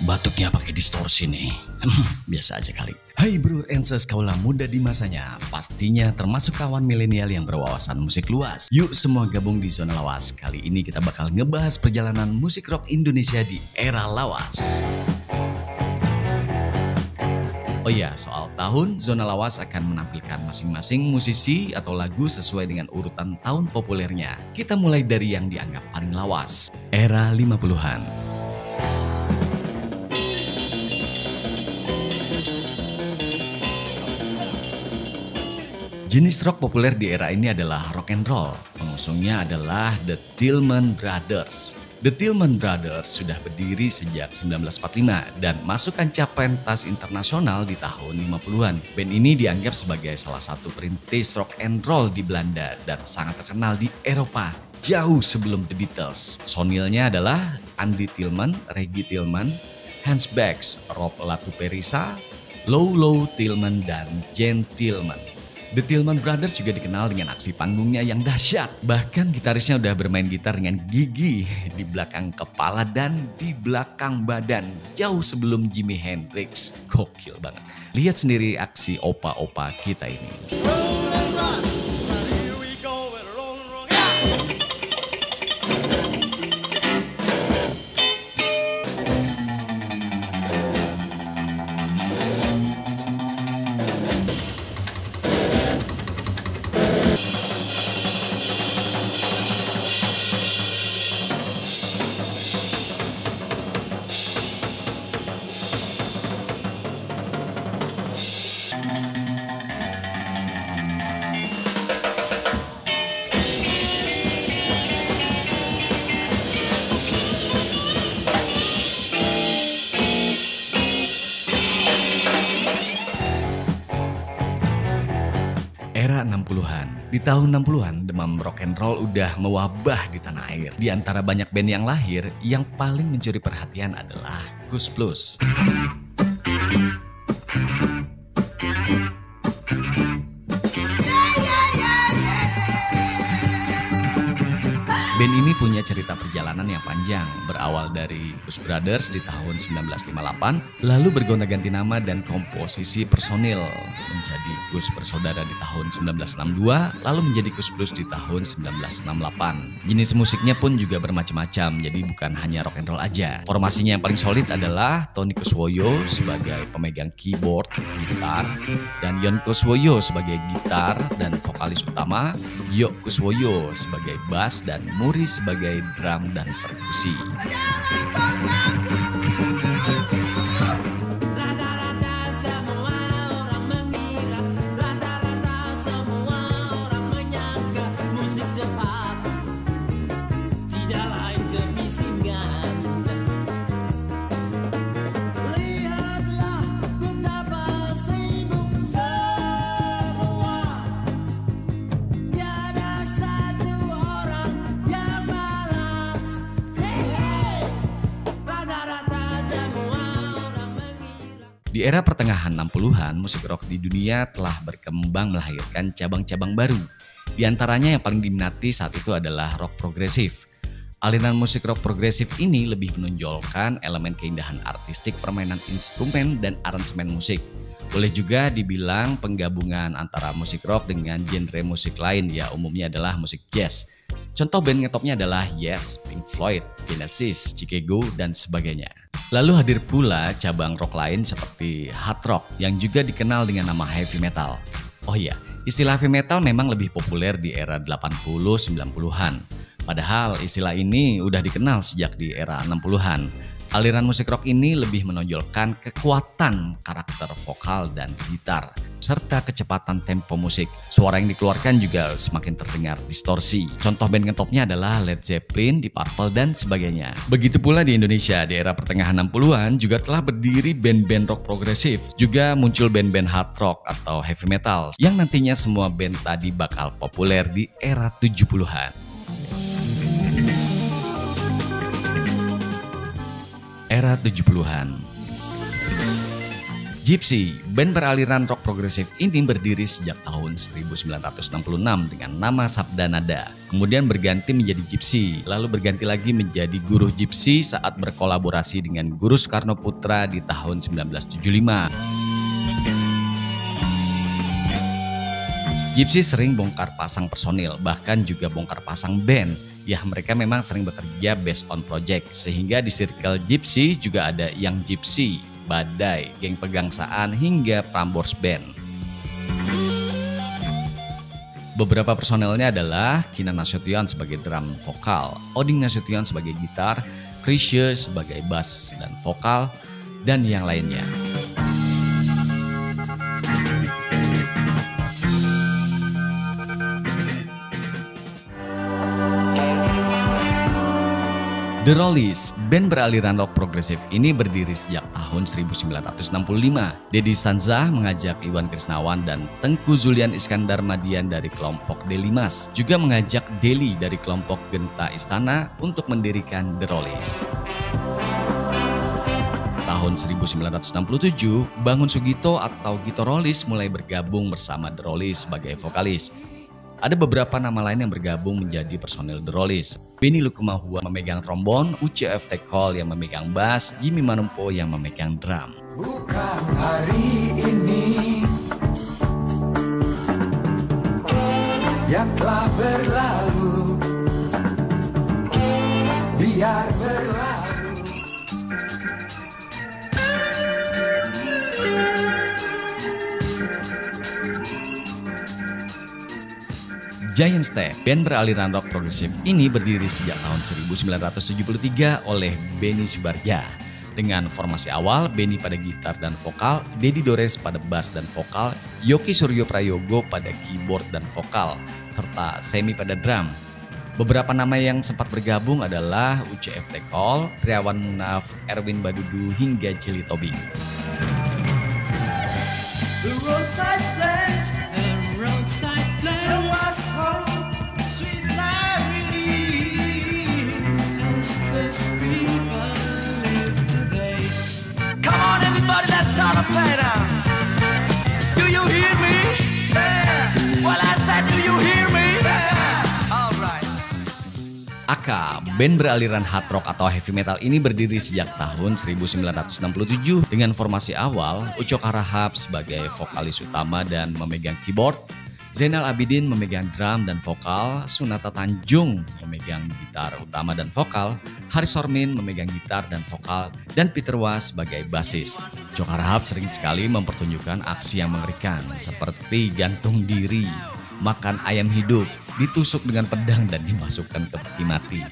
Batuknya pakai distorsi nih. Biasa aja kali. Hai bro and sis kaulah muda di masanya. Pastinya termasuk kawan milenial yang berwawasan musik luas. Yuk semua gabung di Zona Lawas. Kali ini kita bakal ngebahas perjalanan musik rock Indonesia di era lawas. Oh iya, soal tahun, Zona Lawas akan menampilkan masing-masing musisi atau lagu sesuai dengan urutan tahun populernya. Kita mulai dari yang dianggap paling lawas, era 50-an. Jenis rock populer di era ini adalah rock and roll. Pengusungnya adalah The Tillman Brothers. The Tillman Brothers sudah berdiri sejak 1945 dan masuk kancah pentas internasional di tahun 50-an. Band ini dianggap sebagai salah satu perintis rock and roll di Belanda dan sangat terkenal di Eropa jauh sebelum The Beatles. Personilnya adalah Andy Tillman, Reggie Tillman, Hans Bax, Rob Latuperisa, Lolo Tillman, dan Jane Tillman. The Tillman Brothers juga dikenal dengan aksi panggungnya yang dahsyat. Bahkan gitarisnya udah bermain gitar dengan gigi di belakang kepala dan di belakang badan. Jauh sebelum Jimi Hendrix. Gokil banget. Lihat sendiri aksi opa-opa kita ini. Era 60-an. Di tahun 60-an, demam rock and roll udah mewabah di tanah air. Di antara banyak band yang lahir, yang paling mencuri perhatian adalah Koes Plus. Band ini punya cerita perjalanan yang panjang, berawal dari Koes Brothers di tahun 1958, lalu bergonta-ganti nama dan komposisi personil, menjadi Koes Bersaudara di tahun 1962, lalu menjadi Koes Plus di tahun 1968. Jenis musiknya pun juga bermacam-macam, jadi bukan hanya rock and roll aja. Formasinya yang paling solid adalah Tony Kuswoyo sebagai pemegang keyboard, gitar, dan Yon Kuswoyo sebagai gitar dan vokalis utama, Yok Kuswoyo sebagai bass, dan Muri sebagai drum dan perkusi. Di era pertengahan 60-an, musik rock di dunia telah berkembang melahirkan cabang-cabang baru. Di antaranya yang paling diminati saat itu adalah rock progresif. Aliran musik rock progresif ini lebih menonjolkan elemen keindahan artistik permainan instrumen dan aransemen musik. Boleh juga dibilang penggabungan antara musik rock dengan genre musik lain, ya umumnya adalah musik jazz. Contoh band ngetopnya adalah Yes, Pink Floyd, Genesis, Chicago, dan sebagainya. Lalu hadir pula cabang rock lain seperti hard rock yang juga dikenal dengan nama heavy metal. Oh iya, istilah heavy metal memang lebih populer di era 80-90-an. Padahal istilah ini udah dikenal sejak di era 60-an. Aliran musik rock ini lebih menonjolkan kekuatan karakter vokal dan gitar, serta kecepatan tempo musik. Suara yang dikeluarkan juga semakin terdengar distorsi. Contoh band ngetopnya adalah Led Zeppelin, Deep Purple, dan sebagainya. Begitu pula di Indonesia, di era pertengahan 60-an juga telah berdiri band-band rock progresif. Juga muncul band-band hard rock atau heavy metal, yang nantinya semua band tadi bakal populer di era 70-an. Era 70-an. Gypsy, band beraliran rock progresif ini berdiri sejak tahun 1966 dengan nama Sabda Nada. Kemudian berganti menjadi Gypsy, lalu berganti lagi menjadi Guruh Gypsy saat berkolaborasi dengan Guru Soekarno Putra di tahun 1975. Gypsy sering bongkar pasang personil, bahkan juga bongkar pasang band. Ya, mereka memang sering bekerja based on project, sehingga di circle Gypsy juga ada Young Gypsy, Badai, Geng Pegangsaan, hingga Prambors Band. Beberapa personelnya adalah Kinan Nasution sebagai drum vokal, Oding Nasution sebagai gitar, Chrisye sebagai bass dan vokal, dan yang lainnya. The Rollies, band beraliran rock progresif ini berdiri sejak tahun 1965. Deddy Sanzah mengajak Iwan Krisnawan dan Tengku Zulian Iskandar Madian dari kelompok Delimas, juga mengajak Deli dari kelompok Genta Istana untuk mendirikan The Rollies. Tahun 1967, Bangun Sugito atau Gito Rollies mulai bergabung bersama The Rollies sebagai vokalis. Ada beberapa nama lain yang bergabung menjadi personil The Rollies. Benny Lukumahua memegang trombon, Uche F. Tekol yang memegang bass, Jimmy Manumpo yang memegang drum. Bukan hari ini yang telah berlalu, biar berlalu. Giant Step, band beraliran rock progresif ini berdiri sejak tahun 1973 oleh Benny Subardja. Dengan formasi awal, Benny pada gitar dan vokal, Deddy Dores pada bass dan vokal, Yoki Suryo Prayogo pada keyboard dan vokal, serta Semi pada drum. Beberapa nama yang sempat bergabung adalah Uche F. Tekol, Triawan Munaf, Erwin Badudu, hingga Cili Tobing. The roadside plants, the roadside plants, the was home, sweet memories, as people live today. Come on everybody, let's start a play now. Do you hear me? Yeah. Well, I said, do you hear me? Yeah. All right. Aka, band beraliran hard rock atau heavy metal ini berdiri sejak tahun 1967 dengan formasi awal, Ucok Harahap sebagai vokalis utama dan memegang keyboard, Zainal Abidin memegang drum dan vokal, Sunata Tanjung memegang gitar utama dan vokal, Haris Sormin memegang gitar dan vokal, dan Peter Was sebagai bassis. Ucok Harahap sering sekali mempertunjukkan aksi yang mengerikan seperti gantung diri, makan ayam hidup, ditusuk dengan pedang dan dimasukkan ke peti mati.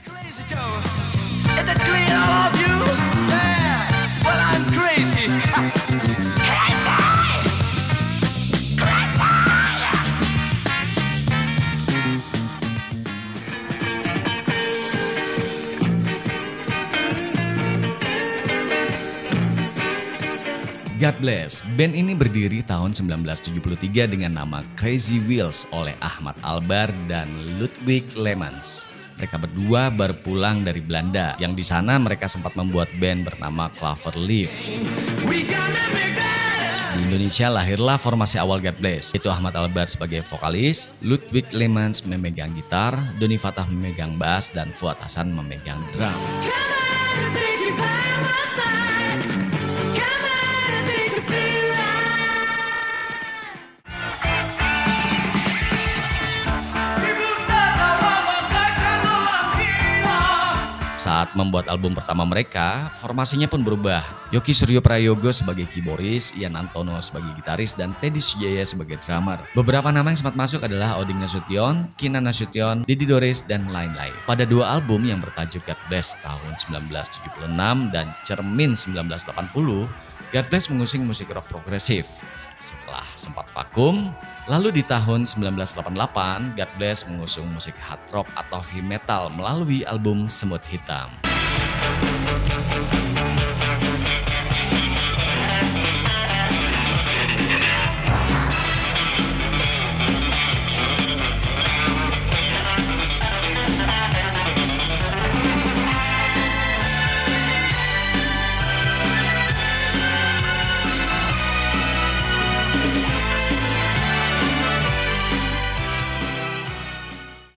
God Bless, band ini berdiri tahun 1973 dengan nama Crazy Wheels oleh Ahmad Albar dan Ludwig Lemans. Mereka berdua baru pulang dari Belanda, yang di sana mereka sempat membuat band bernama Cloverleaf. Di Indonesia lahirlah formasi awal God Bless, yaitu Ahmad Albar sebagai vokalis, Ludwig Lemans memegang gitar, Doni Fatah memegang bass, dan Fuad Hasan memegang drum. Saat membuat album pertama mereka, formasinya pun berubah. Yoki Suryo Prayogo sebagai keyboardis, Ian Antono sebagai gitaris, dan Teddy Sujaya sebagai drummer. Beberapa nama yang sempat masuk adalah Oding Nasution, Kinan Nasution, Deddy Dores, dan lain-lain. Pada dua album yang bertajuk God Bless tahun 1976 dan Cermin 1980, God Bless mengusung musik rock progresif. Setelah sempat vakum, lalu di tahun 1988, God Bless mengusung musik hard rock atau heavy metal melalui album Semut Hitam.